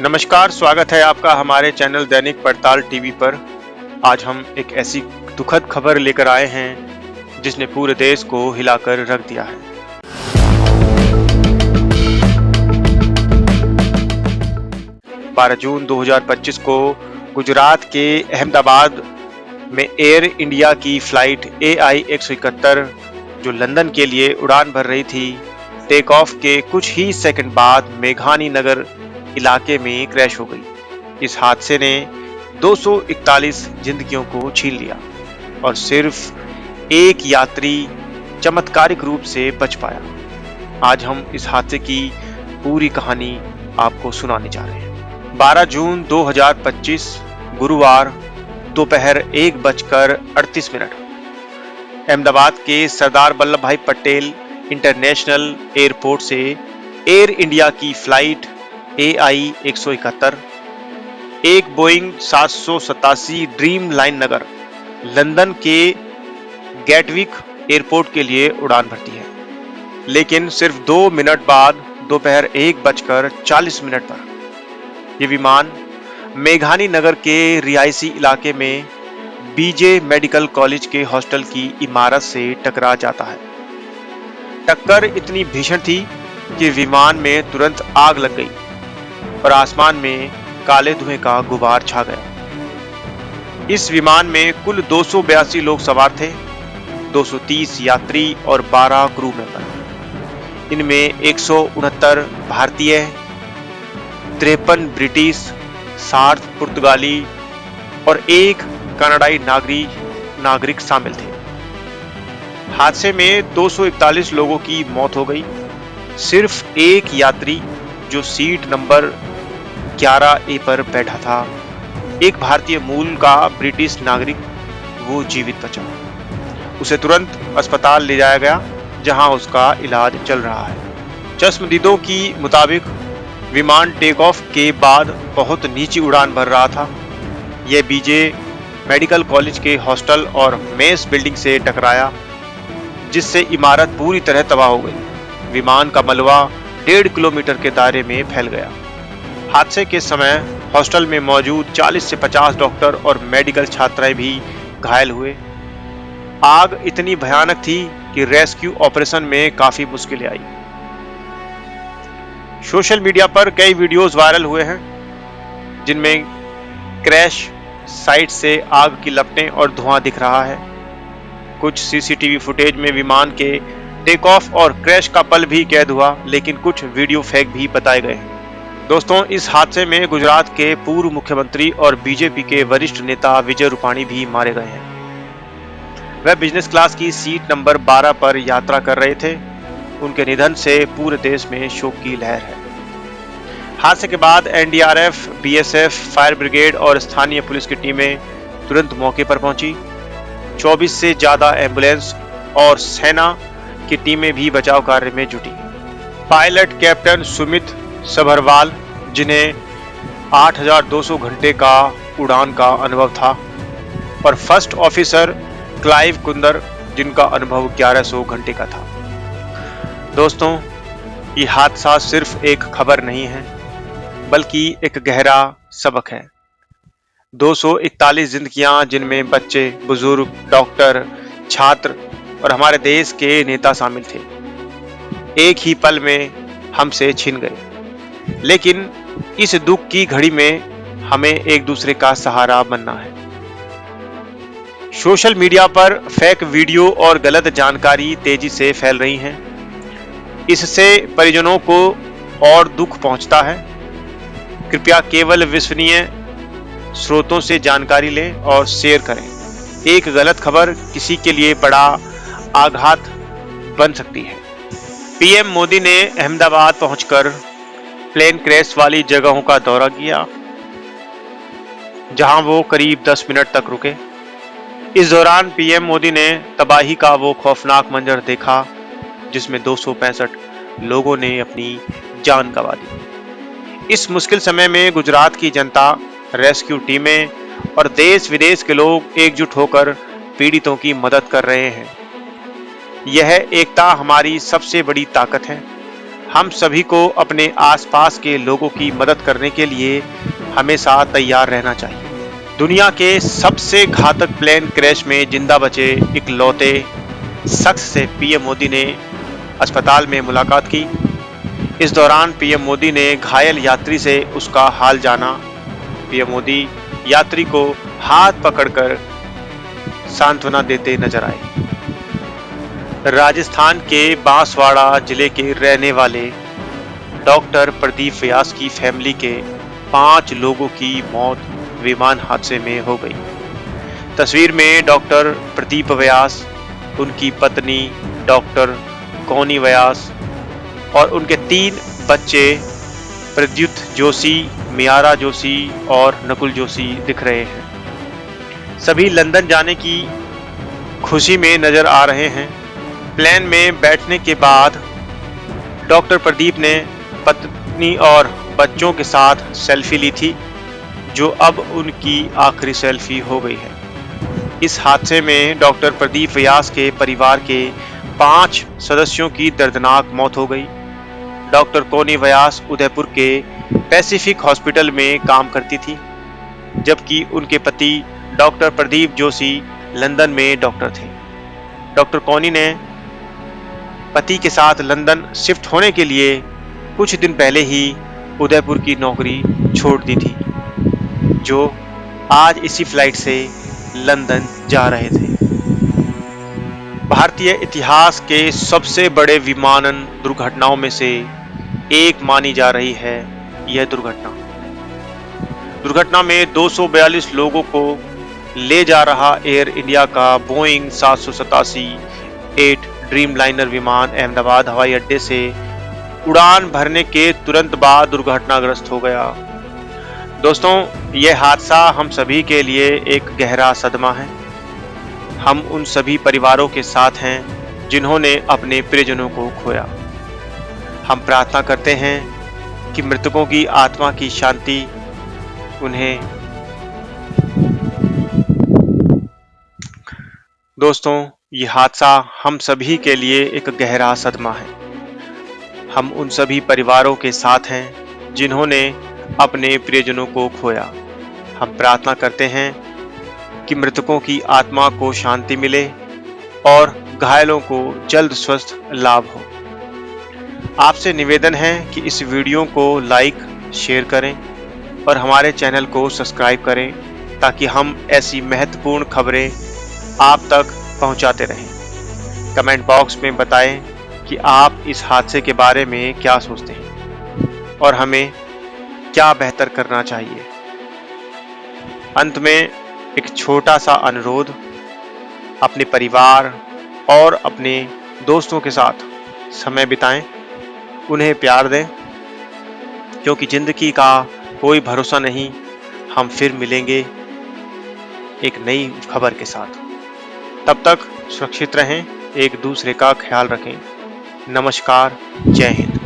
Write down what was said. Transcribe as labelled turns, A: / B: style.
A: नमस्कार, स्वागत है आपका हमारे चैनल दैनिक पड़ताल टीवी पर। आज हम एक ऐसी दुखद खबर लेकर आए हैं जिसने पूरे देश को हिलाकर रख दिया है। बारह जून 2025 को गुजरात के अहमदाबाद में एयर इंडिया की फ्लाइट AI 171 जो लंदन के लिए उड़ान भर रही थी, टेक ऑफ के कुछ ही सेकंड बाद मेघानी नगर इलाके में क्रैश हो गई। इस हादसे ने 241 जिंदगियों को छीन लिया और सिर्फ एक यात्री चमत्कारिक रूप से बच पाया। आज हम इस हादसे की पूरी कहानी आपको सुनाने जा रहे हैं। 12 जून 2025 गुरुवार दोपहर 1:38 अहमदाबाद के सरदार वल्लभ भाई पटेल इंटरनेशनल एयरपोर्ट से एयर इंडिया की फ्लाइट AI 171 एक बोइंग 787 ड्रीम लाइन नगर लंदन के गैटविक एयरपोर्ट के लिए उड़ान भरती है, लेकिन सिर्फ 2 मिनट बाद दोपहर 1:40 पर यह विमान मेघानी नगर के रिहायशी इलाके में BJ मेडिकल कॉलेज के हॉस्टल की इमारत से टकरा जाता है। टक्कर इतनी भीषण थी कि विमान में तुरंत आग लग गई और आसमान में काले धुएं का गुबार छा गया। इस विमान में कुल 282 लोग सवार थे, 230 यात्री और 12 क्रू मेंबर। इनमें 169 भारतीय, 53 ब्रिटिश, 60 पुर्तगाली और 1 कनाडाई नागरिक शामिल थे। हादसे में 241 लोगों की मौत हो गई। सिर्फ एक यात्री जो सीट नंबर 11A पर बैठा था, एक भारतीय मूल का ब्रिटिश नागरिक, वो जीवित बचा। उसे तुरंत अस्पताल ले जाया गया जहां उसका इलाज चल रहा है। चश्मदीदों की मुताबिक विमान टेक ऑफ के बाद बहुत नीची उड़ान भर रहा था। यह BJ मेडिकल कॉलेज के हॉस्टल और मेस बिल्डिंग से टकराया, जिससे इमारत पूरी तरह तबाह हो गई। विमान का मलबा 1.5 किलोमीटर के दायरे में फैल गया। हादसे के समय हॉस्टल में मौजूद 40 से 50 डॉक्टर और मेडिकल छात्राएं भी घायल हुए। आग इतनी भयानक थी कि रेस्क्यू ऑपरेशन में काफी मुश्किलें आई। सोशल मीडिया पर कई वीडियोस वायरल हुए हैं जिनमें क्रैश साइट से आग की लपटें और धुआं दिख रहा है। कुछ CCTV फुटेज में विमान के टेक ऑफ और क्रैश का पल भी कैद हुआ, लेकिन कुछ वीडियो फेक भी बताए गए हैं। दोस्तों, इस हादसे में गुजरात के पूर्व मुख्यमंत्री और BJP के वरिष्ठ नेता विजय रूपाणी भी मारे गए हैं। वह बिजनेस क्लास की सीट नंबर 12 पर यात्रा कर रहे थे। उनके निधन से पूरे देश में शोक की लहर है। हादसे के बाद NDRF, BSF, फायर ब्रिगेड और स्थानीय पुलिस की टीमें तुरंत मौके पर पहुंची। 24 से ज्यादा एम्बुलेंस और सेना की टीमें भी बचाव कार्य में जुटी। पायलट कैप्टन सुमित सभरवाल, जिन्हें 8,200 घंटे का उड़ान का अनुभव था, और फर्स्ट ऑफिसर क्लाइव कुंदर, जिनका अनुभव 1100 घंटे का था। दोस्तों, ये हादसा सिर्फ एक खबर नहीं है, बल्कि एक गहरा सबक है। 241 जिंदगियां, जिनमें बच्चे, बुजुर्ग, डॉक्टर, छात्र और हमारे देश के नेता शामिल थे, एक ही पल में हमसे छिन गए। लेकिन इस दुख की घड़ी में हमें एक दूसरे का सहारा बनना है। सोशल मीडिया पर फेक वीडियो और गलत जानकारी तेजी से फैल रही हैं। इससे परिजनों को और दुख पहुंचता है। कृपया केवल विश्वसनीय स्रोतों से जानकारी लें और शेयर करें। एक गलत खबर किसी के लिए बड़ा आघात बन सकती है। PM मोदी ने अहमदाबाद पहुंचकर प्लेन क्रैश वाली जगहों का दौरा किया, जहां वो करीब 10 मिनट तक रुके। इस दौरान PM मोदी ने तबाही का वो खौफनाक मंजर देखा जिसमें 265 लोगों ने अपनी जान गंवा दी। इस मुश्किल समय में गुजरात की जनता, रेस्क्यू टीमें और देश विदेश के लोग एकजुट होकर पीड़ितों की मदद कर रहे हैं। यह एकता हमारी सबसे बड़ी ताकत है। हम सभी को अपने आसपास के लोगों की मदद करने के लिए हमेशा तैयार रहना चाहिए। दुनिया के सबसे घातक प्लेन क्रैश में जिंदा बचे इकलौते शख्स से पीएम मोदी ने अस्पताल में मुलाकात की। इस दौरान पीएम मोदी ने घायल यात्री से उसका हाल जाना। पीएम मोदी यात्री को हाथ पकड़कर सांत्वना देते नजर आए। राजस्थान के बांसवाड़ा जिले के रहने वाले डॉक्टर प्रदीप व्यास की फैमिली के 5 लोगों की मौत विमान हादसे में हो गई। तस्वीर में डॉक्टर प्रदीप व्यास, उनकी पत्नी डॉक्टर कोनी व्यास और उनके 3 बच्चे प्रद्युत जोशी, मियारा जोशी और नकुल जोशी दिख रहे हैं। सभी लंदन जाने की खुशी में नजर आ रहे हैं। प्लेन में बैठने के बाद डॉक्टर प्रदीप ने पत्नी और बच्चों के साथ सेल्फी ली थी, जो अब उनकी आखिरी सेल्फी हो गई है। इस हादसे में डॉक्टर प्रदीप व्यास के परिवार के 5 सदस्यों की दर्दनाक मौत हो गई। डॉक्टर कोनी व्यास उदयपुर के पैसिफिक हॉस्पिटल में काम करती थी, जबकि उनके पति डॉक्टर प्रदीप जोशी लंदन में डॉक्टर थे। डॉक्टर कोनी ने पति के साथ लंदन शिफ्ट होने के लिए कुछ दिन पहले ही उदयपुर की नौकरी छोड़ दी थी, जो आज इसी फ्लाइट से लंदन जा रहे थे। भारतीय इतिहास के सबसे बड़े विमानन दुर्घटनाओं में से एक मानी जा रही है यह दुर्घटना में 242 लोगों को ले जा रहा एयर इंडिया का बोइंग 787-8 ड्रीम लाइनर विमान अहमदाबाद हवाई अड्डे से उड़ान भरने के तुरंत बाद दुर्घटनाग्रस्त हो गया। दोस्तों, यह हादसा हम सभी के लिए एक गहरा सदमा है। हम उन सभी परिवारों के साथ हैं जिन्होंने अपने प्रियजनों को खोया। हम प्रार्थना करते हैं कि मृतकों की आत्मा की शांति उन्हें। दोस्तों, ये हादसा हम सभी के लिए एक गहरा सदमा है। हम उन सभी परिवारों के साथ हैं जिन्होंने अपने प्रियजनों को खोया। हम प्रार्थना करते हैं कि मृतकों की आत्मा को शांति मिले और घायलों को जल्द स्वस्थ लाभ हो। आपसे निवेदन है कि इस वीडियो को लाइक, शेयर करें और हमारे चैनल को सब्सक्राइब करें, ताकि हम ऐसी महत्वपूर्ण खबरें आप तक पहुंचाते रहें। कमेंट बॉक्स में बताएं कि आप इस हादसे के बारे में क्या सोचते हैं और हमें क्या बेहतर करना चाहिए। अंत में एक छोटा सा अनुरोध, अपने परिवार और अपने दोस्तों के साथ समय बिताएं, उन्हें प्यार दें, क्योंकि जिंदगी का कोई भरोसा नहीं। हम फिर मिलेंगे एक नई खबर के साथ। तब तक सुरक्षित रहें, एक दूसरे का ख्याल रखें। नमस्कार, जय हिंद।